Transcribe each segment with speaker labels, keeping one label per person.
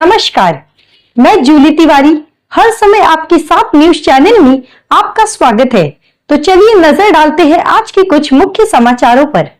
Speaker 1: नमस्कार, मैं जूली तिवारी हर समय आपके साथ न्यूज चैनल में आपका स्वागत है। तो चलिए नजर डालते हैं आज के कुछ मुख्य समाचारों पर।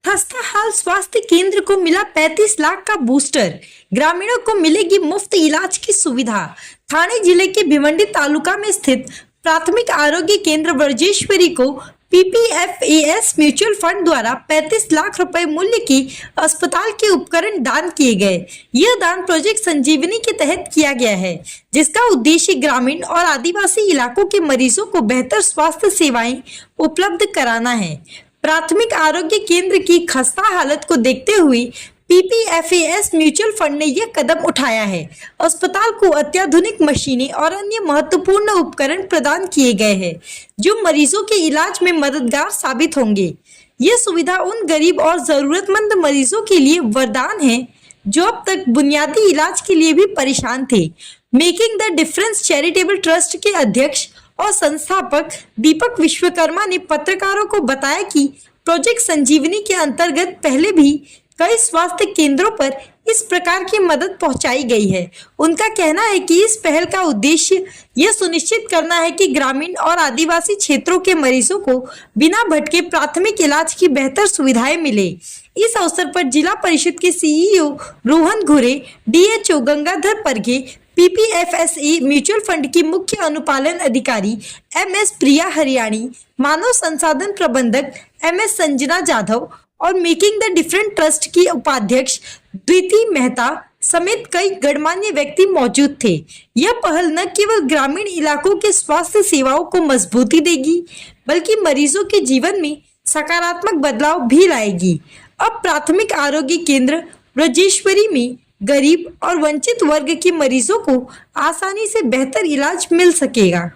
Speaker 1: हस्ताहाल स्वास्थ्य केंद्र को मिला 35 लाख का बूस्टर, ग्रामीणों को मिलेगी मुफ्त इलाज की सुविधा। ठाणे जिले के भिवंडी तालुका में स्थित प्राथमिक आरोग्य केंद्र ब्रजेश्वरी को पीपीएफएस म्यूचुअल फंड द्वारा 35 लाख रुपए मूल्य की अस्पताल के उपकरण दान किए गए। यह दान प्रोजेक्ट संजीवनी के तहत किया गया है, जिसका उद्देश्य ग्रामीण और आदिवासी इलाकों के मरीजों को बेहतर स्वास्थ्य सेवाएं उपलब्ध कराना है। प्राथमिक आरोग्य केंद्र की खस्ता हालत को देखते हुए पीपीएफएस म्यूचुअल फंड ने यह कदम उठाया है। अस्पताल को अत्याधुनिक मशीनें और अन्य महत्वपूर्ण उपकरण प्रदान किए गए हैं, जो मरीजों के इलाज में मददगार साबित होंगे। यह सुविधा उन गरीब और जरूरतमंद मरीजों के लिए वरदान है जो अब तक बुनियादी इलाज के लिए भी परेशान थे। Making the difference charitable trust के अध्यक्ष और संस्थापक दीपक विश्वकर्मा ने पत्रकारों को बताया कि प्रोजेक्ट संजीवनी के अंतर्गत पहले भी कई स्वास्थ्य केंद्रों पर इस प्रकार की मदद पहुंचाई गई है। उनका कहना है कि इस पहल का उद्देश्य यह सुनिश्चित करना है कि ग्रामीण और आदिवासी क्षेत्रों के मरीजों को बिना भटके प्राथमिक इलाज की बेहतर सुविधाएं मिले। इस अवसर पर जिला परिषद के सीईओ रोहन घुरे, डीएचओ गंगाधर परघे, पीपीएफएसए म्यूचुअल फंड की मुख्य अनुपालन अधिकारी एमएस प्रिया हरियाणी, मानव संसाधन प्रबंधक एमएस संजना जाधव और मेकिंग द डिफरेंट ट्रस्ट की उपाध्यक्ष द्विती मेहता समेत कई गणमान्य व्यक्ति मौजूद थे। यह पहल न केवल ग्रामीण इलाकों के स्वास्थ्य सेवाओं को मजबूती देगी, बल्कि मरीजों के जीवन में सकारात्मक बदलाव भी लाएगी। अब प्राथमिक आरोग्य केंद्र ब्रजेश्वरी में गरीब और वंचित वर्ग के मरीजों को आसानी से बेहतर इलाज मिल सकेगा।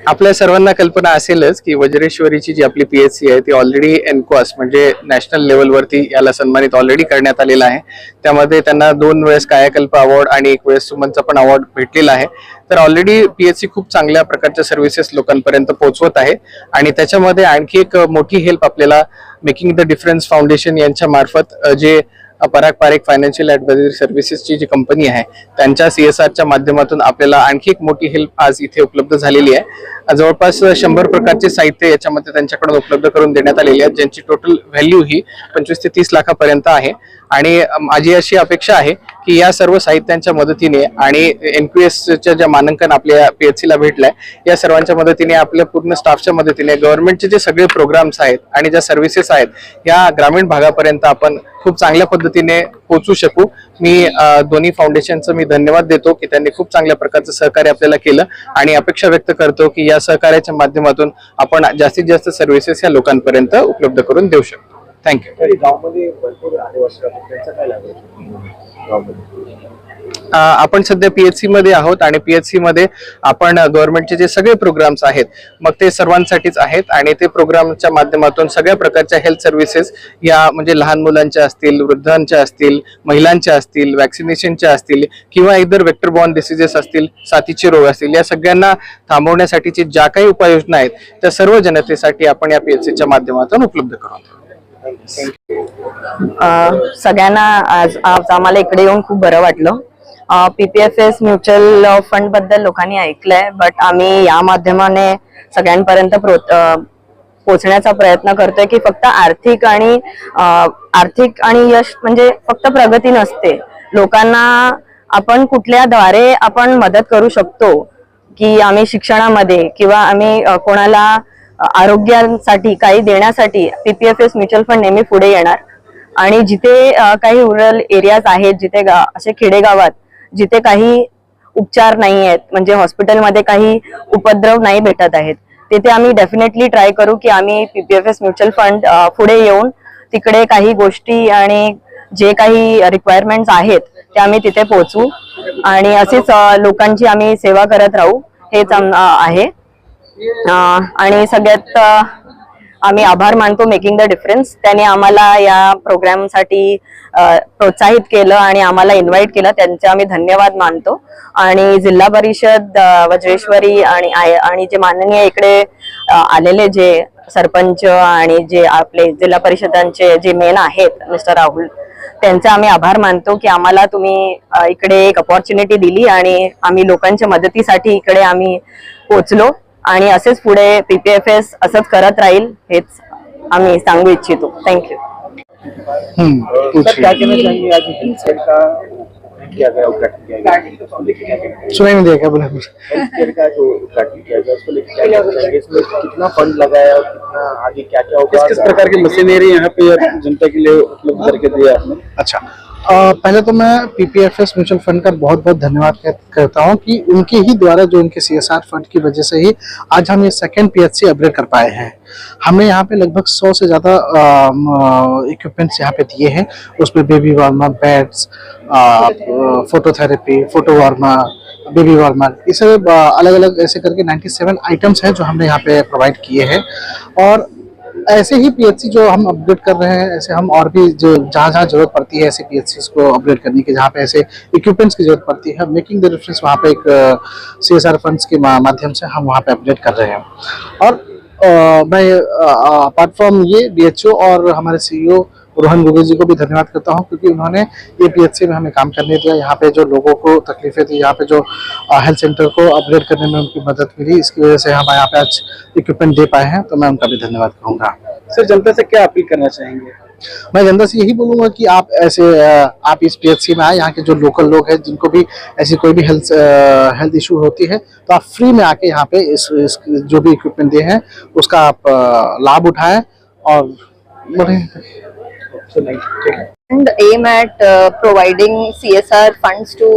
Speaker 2: आपल्या सर्वांना कल्पना असेलच की वज्रेश्वरीची जी आपली पीएचसी आहे ती ऑलरेडी एनकॉस म्हणजे नॅशनल लेवलवरती याला सन्मानित ऑलरेडी करण्यात आलेला आहे। त्यामध्ये त्यांना 2 वेळेस कायाकल्प अवॉर्ड आणि 1 वेळेस सुमनचा पण अवॉर्ड भेटलेला आहे। तर ऑलरेडी पीएचसी खूप चांगल्या प्रकारच्या सर्व्हिसेस लोकांपर्यंत पोहोचवत आहे आणि त्याच्यामध्ये आणखी एक मोठी हेल्प आपल्याला मेकिंग द डिफरन्स फाउंडेशन यांच्या मार्फत जे पराग पारेख फायनान्शियल ॲडवायझरी सर्व्हिसेसची जी कंपनी आहे त्यांच्या सीएसआरच्या माध्यमातून आपल्याला आणखी एक मोठी हेल्प आज इथे उपलब्ध झालेली आहे। जवळपास 100 प्रकारचे साहित्य याच्यामध्ये त्यांच्याकडून उपलब्ध करून देण्यात आलेले आहेत, ज्यांची टोटल व्हॅल्यू ही 25 ते 30 लाखापर्यंत आहे। आणि माझी अशी अपेक्षा आहे की या सर्व साहित्यांच्या मदतीने आणि एनक्यूएसच्या ज्या मानांकन आपल्या पीएचसीला भेटलाय या सर्वांच्या मदतीने आपल्या पूर्ण स्टाफच्या मदतीने गव्हर्नमेंटचे जे सगळे प्रोग्राम्स आहेत आणि ज्या सर्व्हिसेस आहेत या ग्रामीण भागापर्यंत आपण खूप चांगल्या पद्धतीने पोहोचू शकू। मी दोन्ही फाउंडेशनचं मी धन्यवाद देतो की त्यांनी खूप चांगल्या प्रकारचं सहकार्य आपल्याला केलं आणि अपेक्षा व्यक्त करतो की या सहकार्याच्या माध्यमातून आपण जास्तीत जास्त सर्व्हिसेस या लोकांपर्यंत उपलब्ध करून देऊ शकतो। थँक्यू।
Speaker 3: गावामध्ये भरपूर आदिवासी राहतात, त्यांचा काय लाभ आहे?
Speaker 2: आपण सध्या पीएचसी मध्ये आहोत आणि पीएचसी मध्ये आपण गव्हर्नमेंटचे जे सगळे प्रोग्राम्स आहेत मग ते सर्वांसाठीच आहेत आणि ते प्रोग्रामच्या माध्यमातून सगळ्या प्रकारच्या हेल्थ सर्व्हिसेस या म्हणजे लहान मुलांच्या असतील, वृद्धांच्या असतील, महिलांच्या असतील, वॅक्सिनेशनच्या असतील किंवा इतर वेक्टर बॉर्न डिसीजेस असतील, साथीचे रोग असतील, या सगळ्यांना थांबवण्यासाठीची ज्या काही उपाययोजना आहेत त्या सर्व जनतेसाठी आपण या पीएचसीच्या माध्यमातून उपलब्ध करू।
Speaker 4: सगळ्यांना आज आम्हाला इकडे येऊन खूप बरं वाटलं। पीपीएफएस म्युच्युअल फंड बद्दल लोकांनी ऐकलंय, बट आम्ही या माध्यमाने सगळ्यांपर्यंत पोहोचण्याचा प्रयत्न करतोय की फक्त आर्थिक आणि यश म्हणजे फक्त प्रगती नसते, लोकांना आपण कुठल्या द्वारे आपण मदत करू शकतो की आम्ही शिक्षणामध्ये किंवा आम्ही कोणाला आरोग्यासाठी काही देण्यासाठी पीपीएफएस म्युच्युअल फंड नेहमी पुढे येणार। आणि जिथे काही रुरल एरियाज आहेत, जिथे असे खेडेगावात जिथे काही उपचार नाही आहेत, म्हणजे हॉस्पिटलमध्ये काही उपद्रव नाही भेटत आहेत, तिथे आम्ही डेफिनेटली ट्राय करू की आम्ही पीपीएफएस म्युच्युअल फंड पुढे येऊन तिकडे काही गोष्टी आणि जे काही रिक्वायरमेंट्स आहेत ते आम्ही तिथे पोहोचू आणि असेच लोकांची आम्ही सेवा करत राहू, हेच आहे। आणि सगळ्यात आम्ही आभार मानतो मेकिंग द डिफरन्स, त्याने आम्हाला या प्रोग्रामसाठी प्रोत्साहित केलं आणि आम्हाला इन्व्हाइट केलं, त्यांचे आम्ही धन्यवाद मानतो। आणि जिल्हा परिषद वज्रेश्वरी आणि जे माननीय इकडे आलेले जे सरपंच आणि जे आपले जिल्हा परिषदांचे जे मेन आहेत मिस्टर राहुल त्यांचा आम्ही आभार मानतो की आम्हाला तुम्ही इकडे एक अपॉर्च्युनिटी दिली आणि आम्ही लोकांच्या मदतीसाठी इकडे आम्ही पोहोचलो आणि असेच पुढे PPFS असंच करत राहील हेच आम्ही सांगू इच्छितो. थँक्यू.
Speaker 3: सर क्या कहना चाहेंगे, आज हेल्थ केयर का किया गया, उद्घाटन किया गया, उसको लेके क्या कहना चाहेंगे?
Speaker 2: सुनाई नहीं दिया क्या बोला?
Speaker 3: हेल्थ केयर का जो उद्घाटन किया गया उसको लेके क्या कहना चाहेंगे? इसमें कितना फंड लगा है और कितना आगे क्या क्या होगा?
Speaker 5: किस प्रकार की मशीनरी यहाँ पे जनता के लिए उपलब्ध करके दिया आपने?
Speaker 6: अच्छा, पहले तो मैं PPFS म्यूचुअल फंड का बहुत बहुत धन्यवाद करता हूँ कि उनके ही द्वारा जो उनके CSR फंड की वजह से ही आज हम ये सेकंड PHC अपग्रेड कर पाए हैं. हमने यहाँ पे लगभग 100 से ज़्यादा इक्विपमेंट्स यहाँ पे दिए हैं. उसमें baby warmer, beds, phototherapy, photo warmer, baby warmer, ये सब अलग अलग ऐसे करके 97 आइटम्स हैं जो हमने यहाँ पे प्रोवाइड किए हैं. और ऐसे ही PHC जो हम अपग्रेड कर रहे हैं, ऐसे हम और भी जो जहाँ जहाँ जरूरत पड़ती है ऐसे PHCs को अपग्रेड करने की, जहाँ पे ऐसे इक्विपमेंट्स की जरूरत पड़ती है, मेकिंग द डिफरेंस वहाँ पे एक CSR फंड्स के माध्यम से हम वहाँ पे अपग्रेड कर रहे हैं. और मैं अपार्ट फ्रॉम ये DHO और हमारे CEO रोहन गोगोई जी को भी धन्यवाद करता हूं, क्योंकि उन्होंने ये PHC में हमें काम करने दिया. यहाँ पे जो लोगों को तकलीफें थी, यहाँ पे जो हेल्थ सेंटर को अपग्रेड करने में उनकी मदद मिली, इसकी वजह से हम यहाँ पे आज इक्विपमेंट दे पाए हैं. तो मैं उनका भी धन्यवाद कहूँगा.
Speaker 5: सर, जनता से क्या अपील करना चाहेंगे?
Speaker 6: मैं जनता से यही बोलूंगा कि आप आप इस PHC में आए. यहाँ के जो लोकल लोग हैं जिनको भी ऐसी कोई भी हेल्थ इशू होती है, तो आप फ्री में आके यहाँ पे इस जो भी इक्विपमेंट दिए हैं उसका आप लाभ उठाएं और बढ़े.
Speaker 7: And aim at providing CSR funds to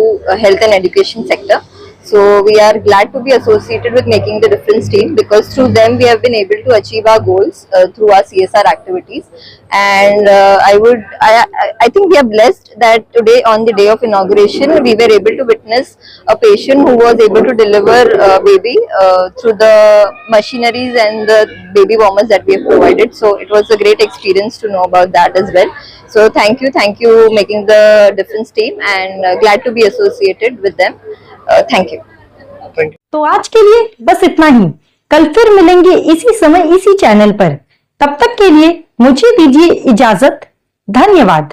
Speaker 7: health and education sector. So we are glad to be associated with Making the Difference team, because through them we have been able to achieve our goals through our CSR activities. And I think we are blessed that today, on the day of inauguration, we were able to witness a patient who was able to deliver a baby through the machineries and the baby warmers that we have provided. So it was a great experience to know about that as well. So thank you Making the Difference team, and glad to be associated with them. Thank you.
Speaker 1: तो आज के लिए बस इतना ही. कल फिर मिलेंगे इसी समय इसी चैनल पर. तब तक के लिए मुझे दीजिए इजाजत. धन्यवाद.